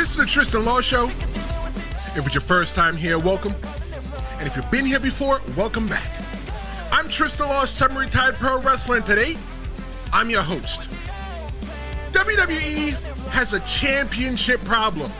This is the Tristan Law Show. If it's your first time here, welcome. And if you've been here before, welcome back. I'm Tristan Law, semi-retired pro wrestler, and today, I'm your host. WWE has a championship problem.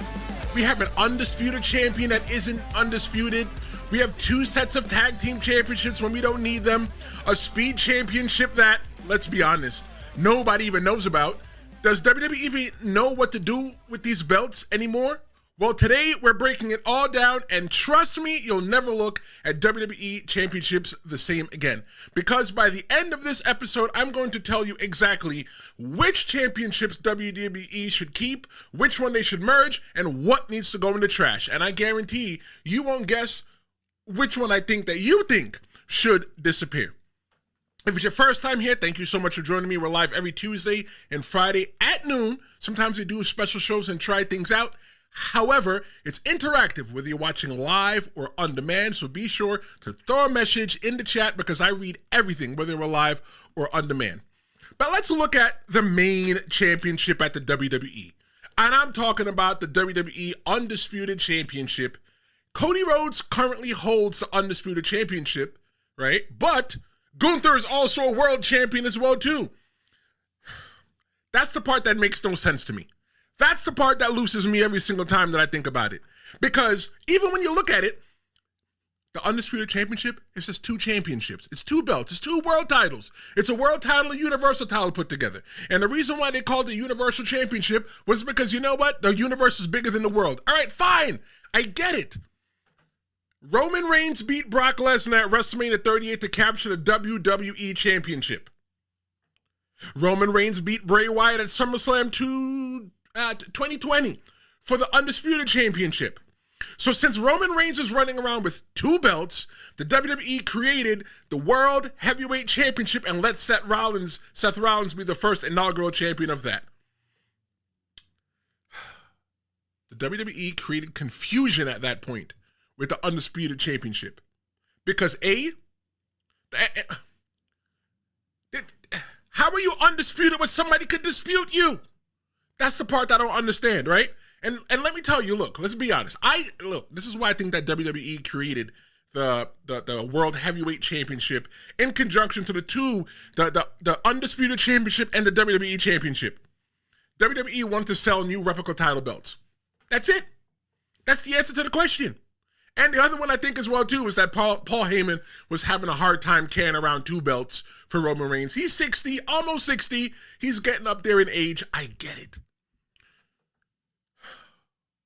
We have an undisputed champion that isn't undisputed. We have two sets of tag team championships when we don't need them. A speed championship that, let's be honest, nobody even knows about. Does WWE even know what to do with these belts anymore? Well, today we're breaking it all down, and trust me, you'll never look at WWE championships the same again. Because by the end of this episode, I'm going to tell you exactly which championships WWE should keep, which one they should merge, and what needs to go in the trash. And I guarantee you won't guess which one I think that you think should disappear. If it's your first time here, thank you so much for joining me. We're live every Tuesday and Friday at noon. Sometimes we do special shows and try things out. However, it's interactive, whether you're watching live or on demand, so be sure to throw a message in the chat because I read everything, whether we're live or on demand. But let's look at the main championship at the WWE. And I'm talking about the WWE Undisputed Championship. Cody Rhodes currently holds the Undisputed Championship, right? But Gunther is also a world champion as well, too. That's the part that makes no sense to me. That's the part that loses me every single time that I think about it. Because even when you look at it, the Undisputed Championship is just two championships. It's two belts. It's two world titles. It's a world title and a universal title put together. And the reason why they called it the Universal Championship was because, you know what? The universe is bigger than the world. All right, fine. I get it. Roman Reigns beat Brock Lesnar at WrestleMania 38 to capture the WWE Championship. Roman Reigns beat Bray Wyatt at SummerSlam 2020 for the Undisputed Championship. So since Roman Reigns is running around with two belts, the WWE created the World Heavyweight Championship and let Seth Rollins be the first inaugural champion of that. The WWE created confusion at that point with the Undisputed Championship. Because how are you undisputed when somebody could dispute you? That's the part that I don't understand, right? And let me tell you, look, let's be honest. This is why I think that WWE created the World Heavyweight Championship in conjunction to the Undisputed Championship and the WWE Championship. WWE wanted to sell new replica title belts. That's it. That's the answer to the question. And the other one I think as well, too, is that Paul Heyman was having a hard time carrying around two belts for Roman Reigns. He's 60, almost 60. He's getting up there in age. I get it.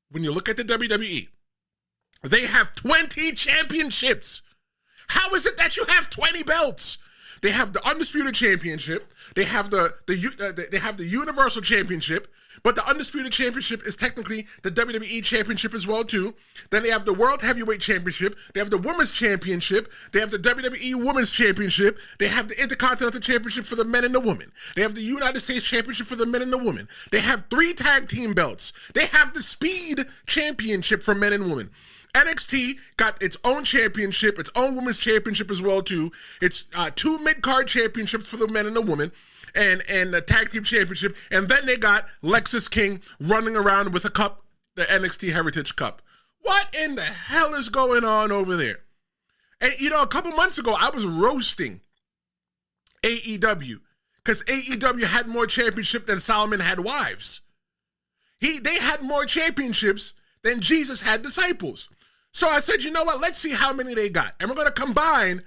When you look at the WWE, they have 20 championships. How is it that you have 20 belts? They have the Undisputed Championship. They have they have the Universal Championship, but the Undisputed Championship is technically the WWE Championship as well, too. Then they have the World Heavyweight Championship. They have the Women's Championship. They have the WWE Women's Championship. They have the Intercontinental Championship for the men and the women. They have the United States Championship for the men and the women. They have 3 tag team belts. They have the Speed Championship for men and women. NXT got its own championship, its own women's championship as well, too. It's 2 mid-card championships for the men and the women, and the tag team championship. And then they got Lexis King running around with a cup, the NXT Heritage Cup. What in the hell is going on over there? And, you know, a couple months ago, I was roasting AEW because AEW had more championship than Solomon had wives. They had more championships than Jesus had disciples. So I said, you know what? Let's see how many they got. And we're going to combine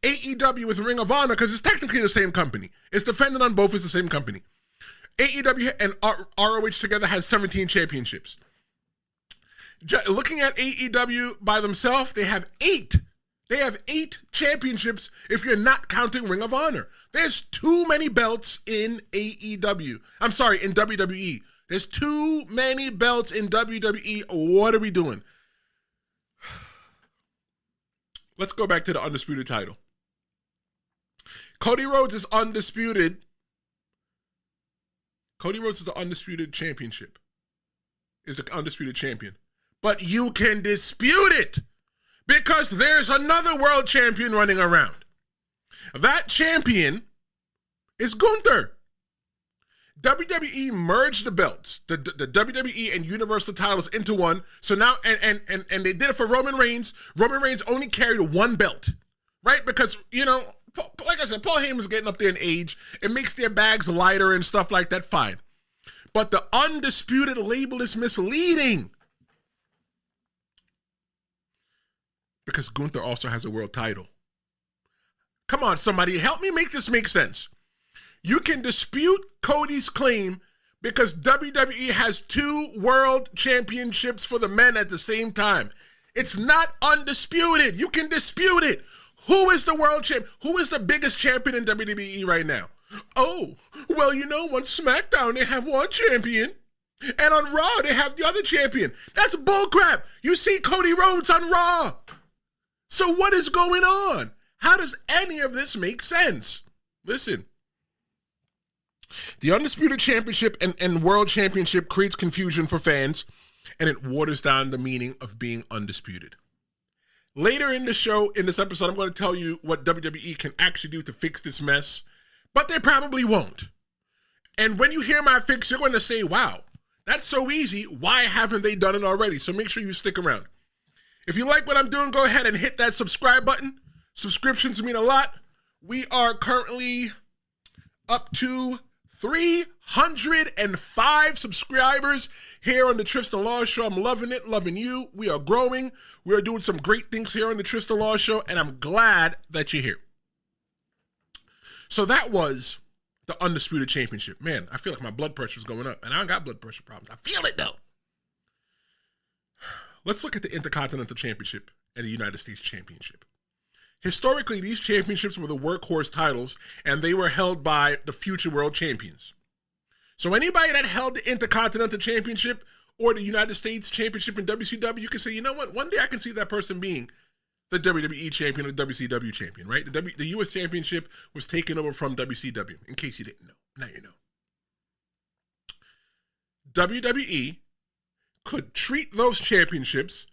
AEW with Ring of Honor because it's technically the same company. It's defended on both. It's the same company. AEW and ROH together has 17 championships. Looking at AEW by themselves, they have 8. They have 8 championships if you're not counting Ring of Honor. There's too many belts in AEW. I'm sorry, in WWE. There's too many belts in WWE. What are we doing? Let's go back to the Undisputed title. Cody Rhodes is undisputed. Cody Rhodes is the Undisputed Championship. Is the Undisputed Champion. But you can dispute it because there's another world champion running around. That champion is Gunther. WWE merged the belts, the WWE and Universal titles into one. So now, and they did it for Roman Reigns. Roman Reigns only carried one belt, right? Because, you know, like I said, Paul Heyman's getting up there in age. It makes their bags lighter and stuff like that, fine. But the undisputed label is misleading. Because Gunther also has a world title. Come on, somebody, help me make this make sense. You can dispute Cody's claim because WWE has 2 world championships for the men at the same time. It's not undisputed. You can dispute it. Who is the world champ? Who is the biggest champion in WWE right now? Oh, well, you know, on SmackDown, they have one champion. And on Raw, they have the other champion. That's bullcrap. You see Cody Rhodes on Raw. So what is going on? How does any of this make sense? Listen. The Undisputed Championship and World Championship creates confusion for fans, and it waters down the meaning of being undisputed. Later in the show, in this episode, I'm going to tell you what WWE can actually do to fix this mess, but they probably won't. And when you hear my fix, you're going to say, wow, that's so easy. Why haven't they done it already? So make sure you stick around. If you like what I'm doing, go ahead and hit that subscribe button. Subscriptions mean a lot. We are currently up to 305 subscribers here on the Tristan Law Show. I'm loving it, loving you. We are growing. We are doing some great things here on the Tristan Law Show, and I'm glad that you're here. So that was the Undisputed Championship. Man, I feel like my blood pressure is going up, and I don't got blood pressure problems. I feel it, though. Let's look at the Intercontinental Championship and the United States Championship. Historically, these championships were the workhorse titles, and they were held by the future world champions. So anybody that held the Intercontinental Championship or the United States Championship in WCW, you can say, you know what, one day I can see that person being the WWE champion or WCW champion, right? The U.S. Championship was taken over from WCW, in case you didn't know. Now you know. WWE could treat those championships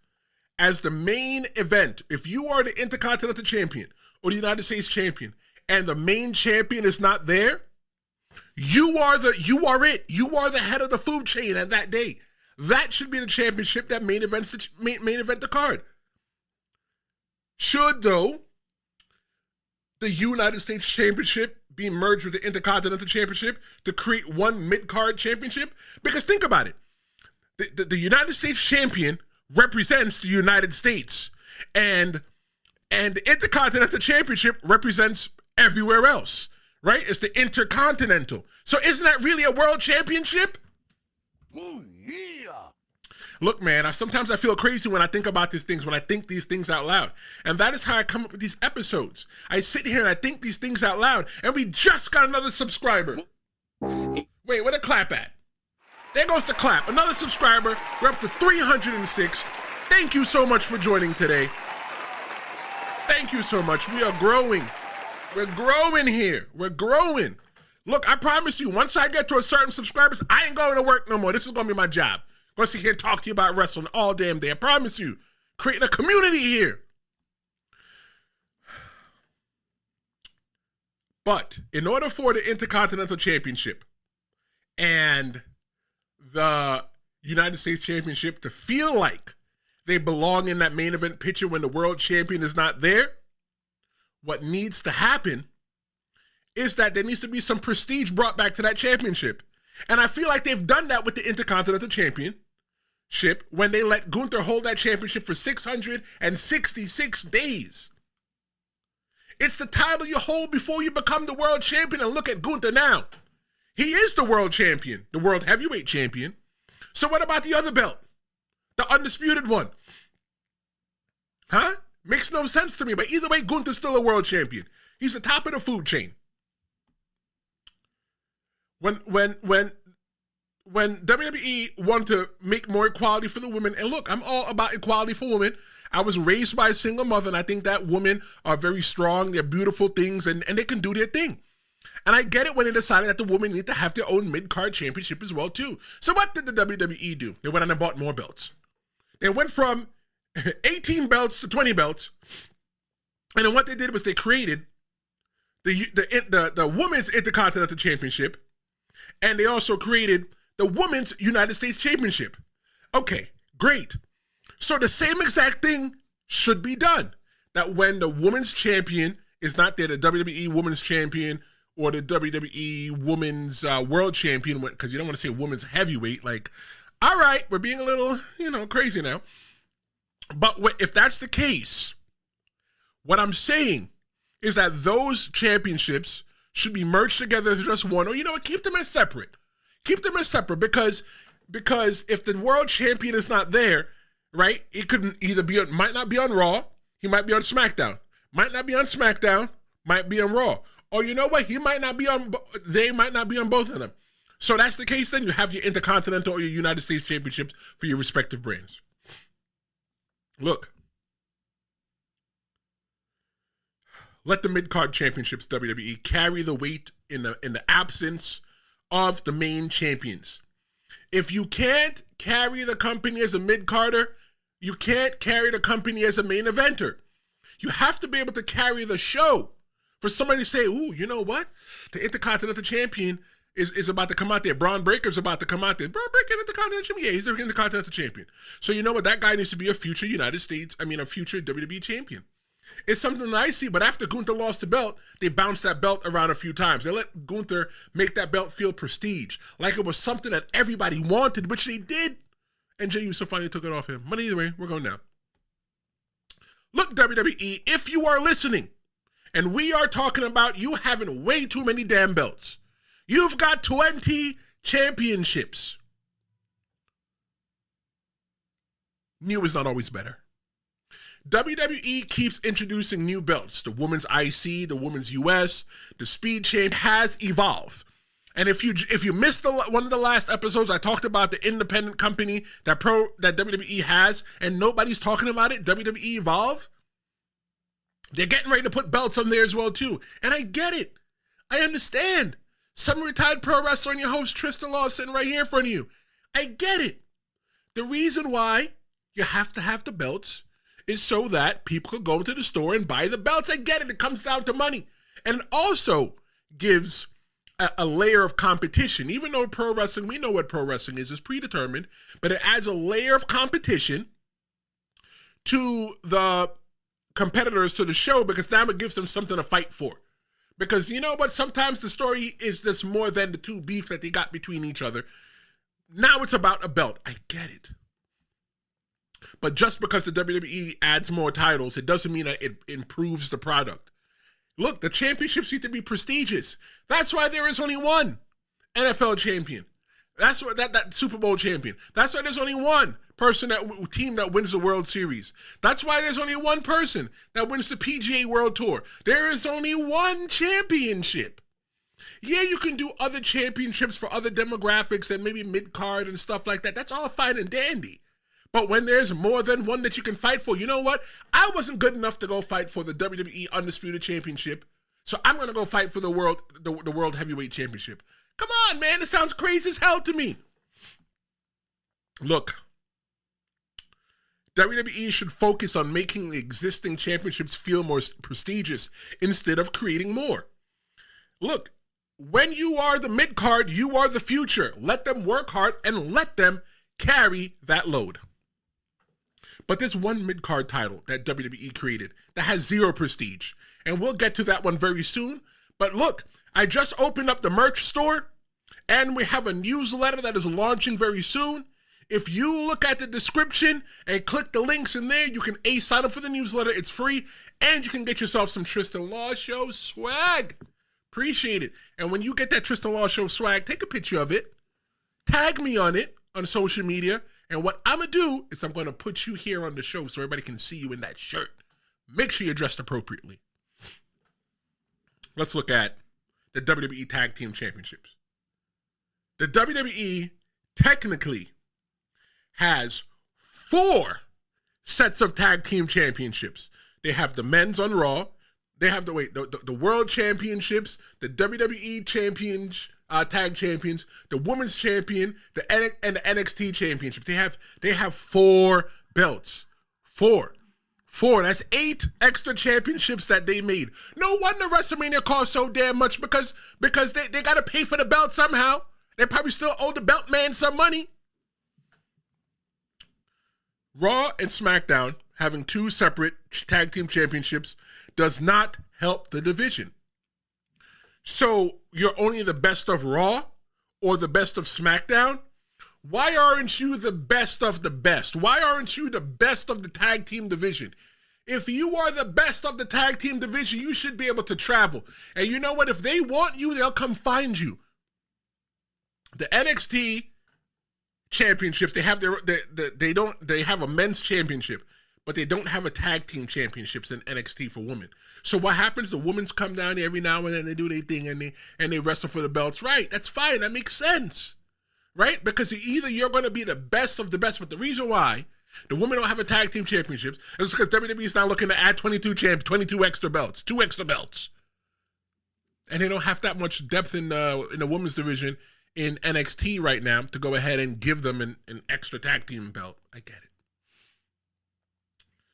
as the main event. If you are the Intercontinental Champion or the United States Champion and the main champion is not there, you are it. You are the head of the food chain at that day. That should be the championship that main event the card. Should, though, the United States Championship be merged with the Intercontinental Championship to create one mid-card championship? Because think about it. The United States Champion represents the United States, and the Intercontinental Championship represents everywhere else, right? It's the Intercontinental. So isn't that really a world championship? Oh, yeah. Look, man, sometimes I feel crazy when I think about these things, when I think these things out loud. And that is how I come up with these episodes. I sit here and I think these things out loud, and we just got another subscriber. Wait, where the clap at? There goes the clap. Another subscriber. We're up to 306. Thank you so much for joining today. Thank you so much. We are growing. We're growing here. We're growing. Look, I promise you, once I get to a certain subscribers, I ain't going to work no more. This is going to be my job. I'm going to sit here and talk to you about wrestling all damn day. I promise you. Creating a community here. But in order for the Intercontinental Championship and the United States Championship to feel like they belong in that main event picture when the world champion is not there, what needs to happen is that there needs to be some prestige brought back to that championship. And I feel like they've done that with the Intercontinental Championship when they let Gunther hold that championship for 666 days. It's the title you hold before you become the world champion, and look at Gunther now. He is the world champion, the world heavyweight champion. So what about the other belt? The undisputed one? Huh? Makes no sense to me, but either way, Gunther's still a world champion. He's the top of the food chain. When WWE wanted to make more equality for the women, and look, I'm all about equality for women. I was raised by a single mother, and I think that women are very strong. They're beautiful things, and they can do their thing. And I get it when they decided that the women need to have their own mid-card championship as well, too. So what did the WWE do? They went on and bought more belts. They went from 18 belts to 20 belts. And then what they did was they created the Women's Intercontinental Championship And they also created the Women's United States Championship. Okay, great. So the same exact thing should be done. That when the women's champion is not there, the WWE Women's Champion or the WWE Women's World Champion, because you don't want to say women's heavyweight, like, all right, we're being a little, crazy now. But if that's the case, what I'm saying is that those championships should be merged together as just one, or keep them as separate. Keep them as separate because if the world champion is not there, right, it could either might not be on Raw, he might be on SmackDown. Might not be on SmackDown, might be on Raw. Or you know what, they might not be on both of them. So that's the case, then you have your Intercontinental or your United States Championships for your respective brands. Look. Let the mid-card championships, WWE, carry the weight in the absence of the main champions. If you can't carry the company as a mid-carder, you can't carry the company as a main eventer. You have to be able to carry the show. For somebody to say, ooh, you know what? The Intercontinental Champion is about to come out there. Braun Breaker's about to come out there. Braun Breaker, Intercontinental Champion? Yeah, he's the Intercontinental Champion. So you know what? That guy needs to be a future a future WWE Champion. It's something that I see, but after Gunther lost the belt, they bounced that belt around a few times. They let Gunther make that belt feel prestige, like it was something that everybody wanted, which they did. And Jey Uso finally took it off him. But either way, we're going now. Look, WWE, if you are listening, and we are talking about you having way too many damn belts. You've got 20 championships. New is not always better. WWE keeps introducing new belts. The Women's IC, the Women's US, the Speed Champ has evolved. And if you missed one of the last episodes, I talked about the independent company that WWE has, and nobody's talking about it, WWE Evolve. They're getting ready to put belts on there as well, too. And I get it. I understand. Some retired pro wrestler and your host, Tristan Law, sitting right here in front of you. I get it. The reason why you have to have the belts is so that people could go into the store and buy the belts. I get it. It comes down to money. And it also gives a layer of competition. Even though pro wrestling, we know what pro wrestling is predetermined, but it adds a layer of competition to the competitors to the show, because now it gives them something to fight for. Because you know what? Sometimes the story is just more than the two beef that they got between each other. Now it's about a belt. I get it. But just because the WWE adds more titles, it doesn't mean that it improves the product. Look, the championships need to be prestigious. That's why there is only one NFL champion. That's what that Super Bowl champion. That's why there's only one team that wins the World Series. That's why there's only one person that wins the PGA World Tour. There is only one championship. Yeah, you can do other championships for other demographics and maybe mid-card and stuff like that. That's all fine and dandy. But when there's more than one that you can fight for, you know what? I wasn't good enough to go fight for the WWE Undisputed Championship, so I'm going to go fight for the World Heavyweight Championship. Come on, man. It sounds crazy as hell to me. Look, WWE should focus on making the existing championships feel more prestigious instead of creating more. Look, when you are the mid-card, you are the future. Let them work hard and let them carry that load. But there's one mid-card title that WWE created that has zero prestige. And we'll get to that one very soon. But look, I just opened up the merch store, and we have a newsletter that is launching very soon. If you look at the description and click the links in there, you can sign up for the newsletter. It's free, and you can get yourself some Tristan Law Show swag. Appreciate it. And when you get that Tristan Law Show swag, take a picture of it. Tag me on it on social media. And what I'm going to do is I'm going to put you here on the show so everybody can see you in that shirt. Make sure you're dressed appropriately. Let's look at the WWE Tag Team Championships. The WWE technically has 4 sets of Tag Team Championships. They have the men's on Raw. They have the World Championships, the WWE Champions, Tag Champions, the Women's Champion, and the NXT Championship. They have 4 belts. 4. That's 8 extra championships that they made. No wonder WrestleMania cost so damn much because they got to pay for the belt somehow. They probably still owe the belt man some money. Raw and SmackDown having two separate tag team championships does not help the division. So you're only the best of Raw or the best of SmackDown? Why aren't you the best of the best? Why aren't you the best of the tag team division? If you are the best of the tag team division, you should be able to travel. And you know what? If they want you, they'll come find you. The NXT championships, they have they have a men's championship, but they don't have a tag team championships in NXT for women. So what happens? The women's come down every now and then, they do their thing, and they wrestle for the belts. Right? That's fine. That makes sense. Right? Because either you're going to be the best of the best, but the reason why the women don't have a tag team championships is because WWE is now looking to add 22 extra belts, 2 extra belts. And they don't have that much depth in the women's division in NXT right now to go ahead and give them an extra tag team belt. I get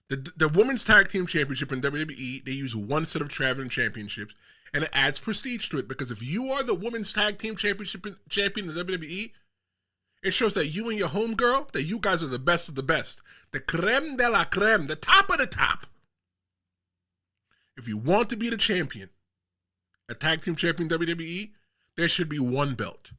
it. The women's tag team championship in WWE, they use one set of traveling championships, and it adds prestige to it, because if you are the women's tag team champion in WWE, it shows that you and your homegirl, that you guys are the best of the best. The creme de la creme, the top of the top. If you want to be the champion, a tag team champion in WWE, there should be one belt.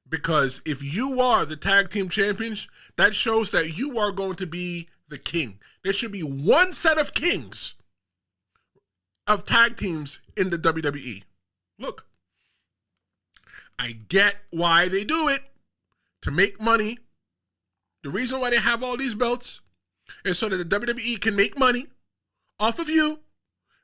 Because if you are the tag team champions, that shows that you are going to be the king. There should be one set of kings of tag teams in the WWE. Look, I get why they do it. To make money. The reason why they have all these belts is so that the WWE can make money off of you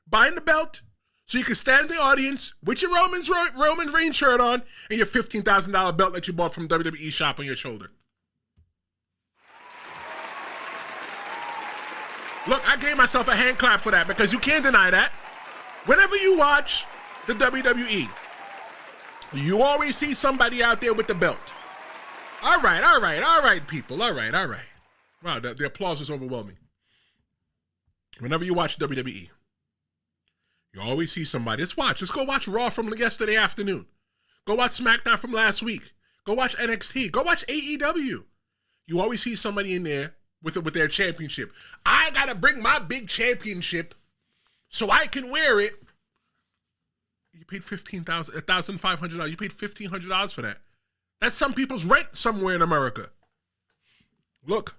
buying the belt, so you can stand in the audience with your Roman Reigns shirt on and your $15,000 belt that you bought from WWE shop on your shoulder. Look, I gave myself a hand clap for that, because you can't deny that. Whenever you watch the WWE, you always see somebody out there with the belt. All right, people. All right. Wow, the applause is overwhelming. Whenever you watch WWE, you always see somebody. Let's go watch Raw from yesterday afternoon. Go watch SmackDown from last week. Go watch NXT. Go watch AEW. You always see somebody in there with their championship. I got to bring my big championship so I can wear it. You paid $1,500. You paid $1,500 for that. That's some people's rent somewhere in America. Look,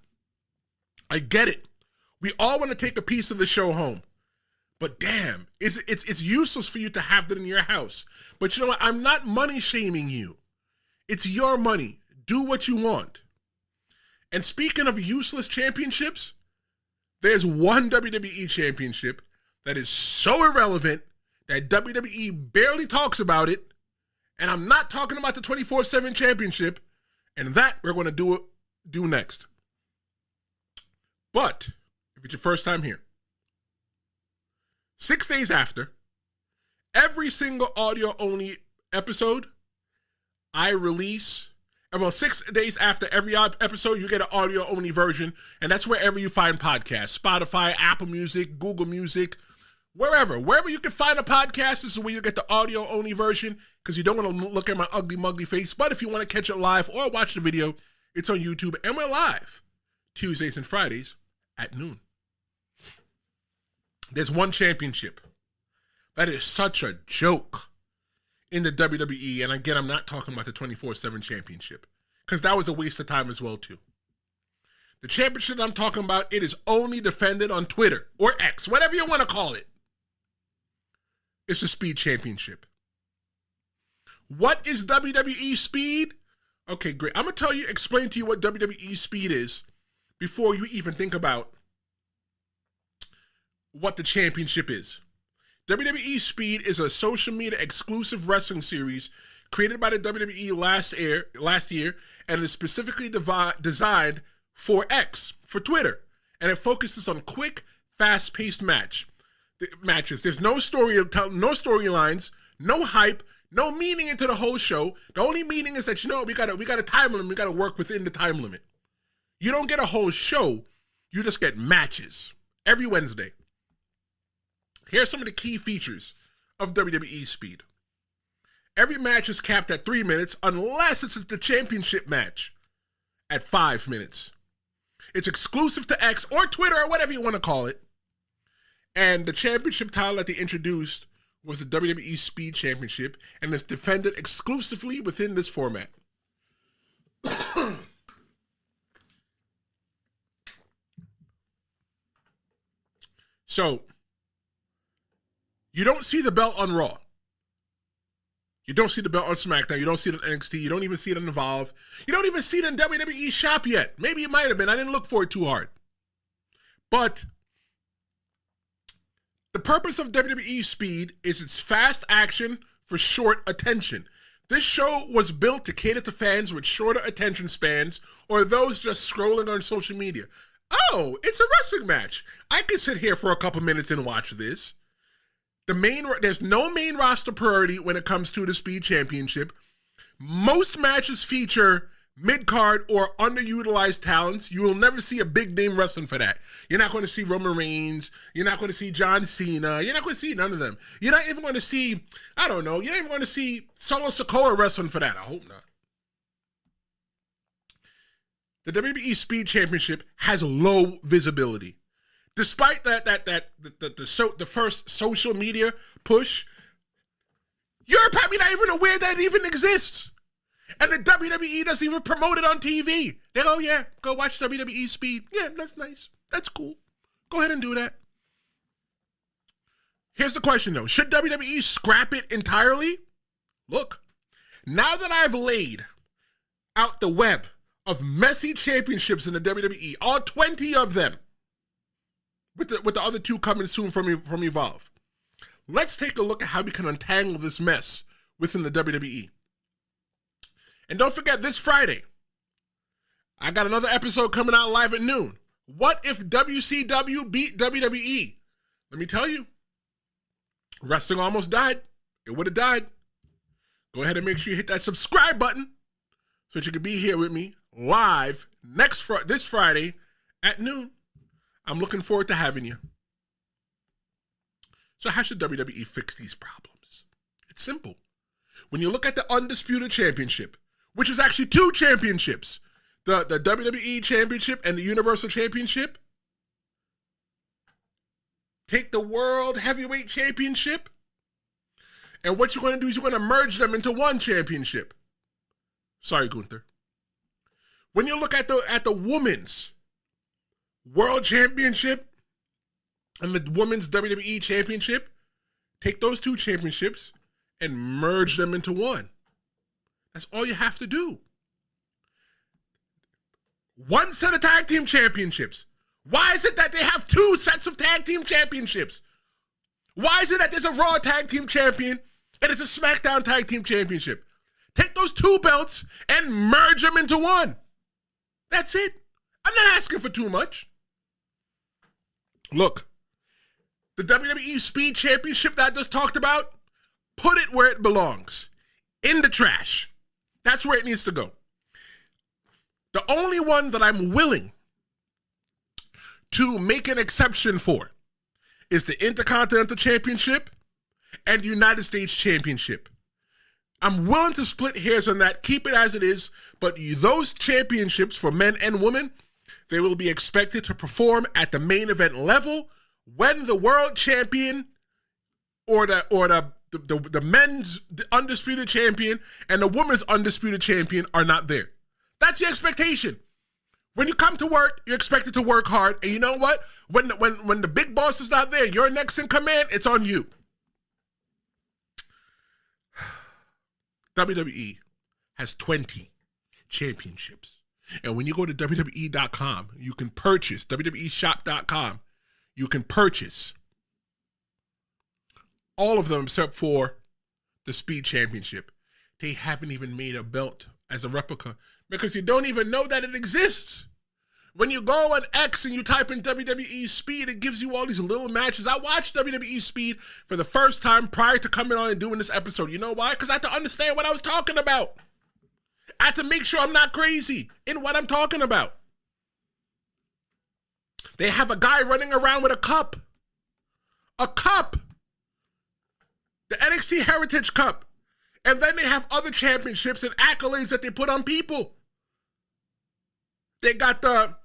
I get it. We all want to take a piece of the show home. But damn, it's useless for you to have that in your house. But you know what? I'm not money shaming you. It's your money. Do what you want. And speaking of useless championships, there's one WWE championship that is so irrelevant that WWE barely talks about it. And I'm not talking about the 24/7 championship, and that we're going to do next. But if it's your first time here, 6 days after, every single audio-only episode I release, about 6 days after every episode, you get an audio-only version, and that's wherever you find podcasts, Spotify, Apple Music, Google Music, wherever you can find a podcast, this is where you get the audio-only version, because you don't want to look at my ugly, mugly face. But if you want to catch it live or watch the video, it's on YouTube, and we're live Tuesdays and Fridays at noon. There's one championship that is such a joke in the WWE, and again, I'm not talking about the 24/7 championship, because that was a waste of time as well, too. The championship I'm talking about, it is only defended on Twitter, or X, whatever you want to call it. It's the Speed Championship. What is WWE Speed? Okay, great. I'm going to explain to you what WWE Speed is before you even think about what the championship is. WWE Speed is a social media exclusive wrestling series created by the WWE last year, and is specifically designed for X, for Twitter. And it focuses on quick, fast-paced matches. There's no storylines, no hype, no meaning into the whole show. The only meaning is that, we got a time limit. We got to work within the time limit. You don't get a whole show. You just get matches every Wednesday. Here are some of the key features of WWE Speed. Every match is capped at 3 minutes unless it's the championship match at 5 minutes. It's exclusive to X or Twitter or whatever you want to call it. And the championship title that they introduced was the WWE Speed Championship, and it's defended exclusively within this format. So, you don't see the belt on Raw. You don't see the belt on SmackDown. You don't see it on NXT. You don't even see it on Evolve. You don't even see it in WWE Shop yet. Maybe it might have been. I didn't look for it too hard. But the purpose of WWE Speed is its fast action for short attention. This show was built to cater to fans with shorter attention spans or those just scrolling on social media. Oh, it's a wrestling match. I can sit here for a couple minutes and watch this. There's no main roster priority when it comes to the Speed Championship. Most matches feature mid-card or underutilized talents. You will never see a big name wrestling for that. You're not going to see Roman Reigns. You're not going to see John Cena. You're not going to see none of them. You're not even going to see, I don't know, you're not even going to see Solo Sikoa wrestling for that. I hope not. The WWE Speed Championship has low visibility. Despite the first social media push, you're probably not even aware that it even exists. And the WWE doesn't even promote it on TV. They go, yeah, go watch WWE Speed. Yeah, that's nice. That's cool. Go ahead and do that. Here's the question, though. Should WWE scrap it entirely? Look, now that I've laid out the web of messy championships in the WWE, all 20 of them, with the other 2 coming soon from Evolve, let's take a look at how we can untangle this mess within the WWE. And don't forget, this Friday, I got another episode coming out live at noon. What if WCW beat WWE? Let me tell you, wrestling almost died. It would have died. Go ahead and make sure you hit that subscribe button so that you can be here with me live this Friday at noon. I'm looking forward to having you. So how should WWE fix these problems? It's simple. When you look at the Undisputed Championship, which is actually 2 championships, the WWE Championship and the Universal Championship, take the World Heavyweight Championship, and what you're going to do is you're going to merge them into one championship. Sorry, Gunther. When you look at the Women's World Championship and the Women's WWE Championship, take those 2 championships and merge them into one. That's all you have to do. One set of tag team championships. Why is it that they have 2 sets of tag team championships? Why is it that there's a Raw tag team champion and there's a SmackDown tag team championship? Take those 2 belts and merge them into one. That's it. I'm not asking for too much. Look, the WWE Speed Championship that I just talked about, put it where it belongs. In the trash. That's where it needs to go. The only one that I'm willing to make an exception for is the Intercontinental Championship and United States Championship. I'm willing to split hairs on that, keep it as it is, but those championships for men and women, they will be expected to perform at the main event level when the world champion or the men's undisputed champion and the women's undisputed champion are not there. That's the expectation. When you come to work, you're expected to work hard, and you know what? When the big boss is not there, you're next in command, it's on you. WWE has 20 championships. And when you go to WWE.com, you can purchase, WWEshop.com, you can purchase all of them except for the Speed Championship. They haven't even made a belt as a replica because you don't even know that it exists. When you go on X and you type in WWE Speed, it gives you all these little matches. I watched WWE Speed for the first time prior to coming on and doing this episode. You know why? Because I had to understand what I was talking about. I had to make sure I'm not crazy in what I'm talking about. They have a guy running around with a cup. A cup. The NXT Heritage Cup. And then they have other championships and accolades that they put on people. They got the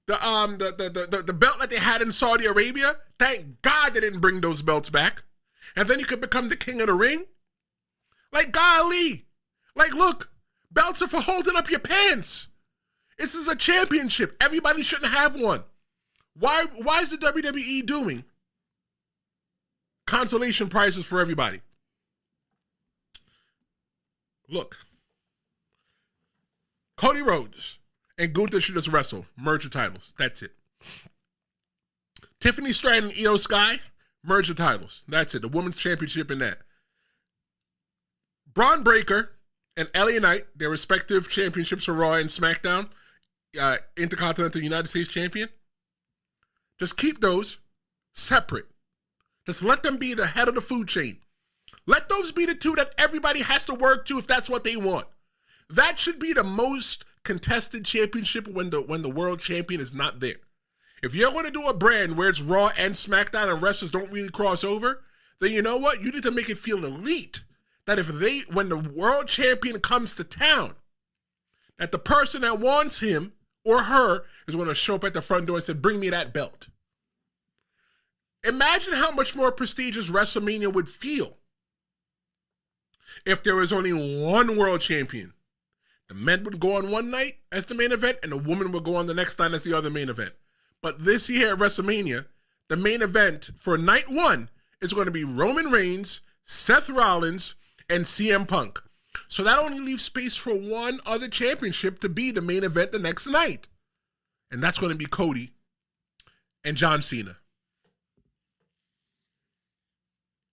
belt that they had in Saudi Arabia. Thank God they didn't bring those belts back. And then you could become the king of the ring. Like, golly. Like, look, belts are for holding up your pants. This is a championship. Everybody shouldn't have one. Why is the WWE doing consolation prizes for everybody? Look, Cody Rhodes and Gunther should just wrestle, merge the titles. That's it. Tiffany Stratton and Io Sky, merge the titles. That's it. The women's championship in that. Braun Breaker and LA Knight, their respective championships for Raw and SmackDown, Intercontinental United States Champion. Just keep those separate. Just let them be the head of the food chain. Let those be the two that everybody has to work to if that's what they want. That should be the most contested championship when the world champion is not there. If you're going to do a brand where it's Raw and SmackDown and wrestlers don't really cross over, then you know what? You need to make it feel elite. That when the world champion comes to town, that the person that wants him or her is going to show up at the front door and say, bring me that belt. Imagine how much more prestigious WrestleMania would feel if there was only one world champion. The men would go on one night as the main event, and the woman would go on the next night as the other main event. But this year at WrestleMania, the main event for night one is going to be Roman Reigns, Seth Rollins, and CM Punk. So that only leaves space for one other championship to be the main event the next night. And that's going to be Cody and John Cena.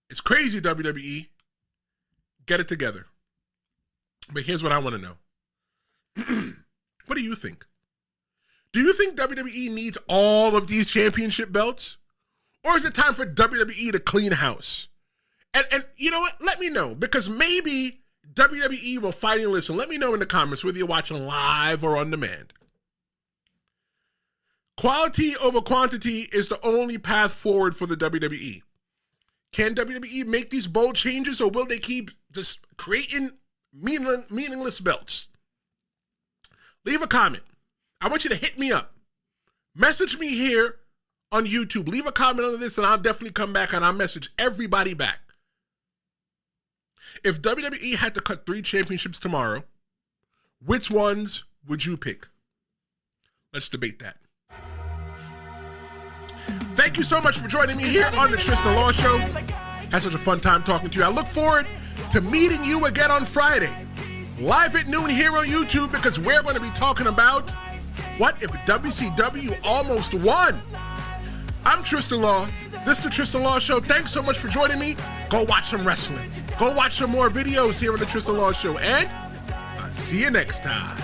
It's crazy, WWE. Get it together. But here's what I want to know. What do you think? Do you think WWE needs all of these championship belts? Or is it time for WWE to clean house? And you know what? Let me know. Because maybe WWE will finally listen. Let me know in the comments whether you're watching live or on demand. Quality over quantity is the only path forward for the WWE. Can WWE make these bold changes, or will they keep just creating meaningless belts? Leave a comment. I want you to hit me up. Message me here on YouTube. Leave a comment on this, and I'll definitely come back, and I'll message everybody back. If WWE had to cut 3 championships tomorrow, which ones would you pick? Let's debate that. Thank you so much for joining me here on the Tristan Law Show. Had such a fun time talking to you. I look forward to meeting you again on Friday, live at noon here on YouTube, because we're going to be talking about what if WCW almost won. I'm Tristan Law. This is the Tristan Law Show. Thanks so much for joining me. Go watch some wrestling. Go watch some more videos here on the Tristan Law Show. And I'll see you next time.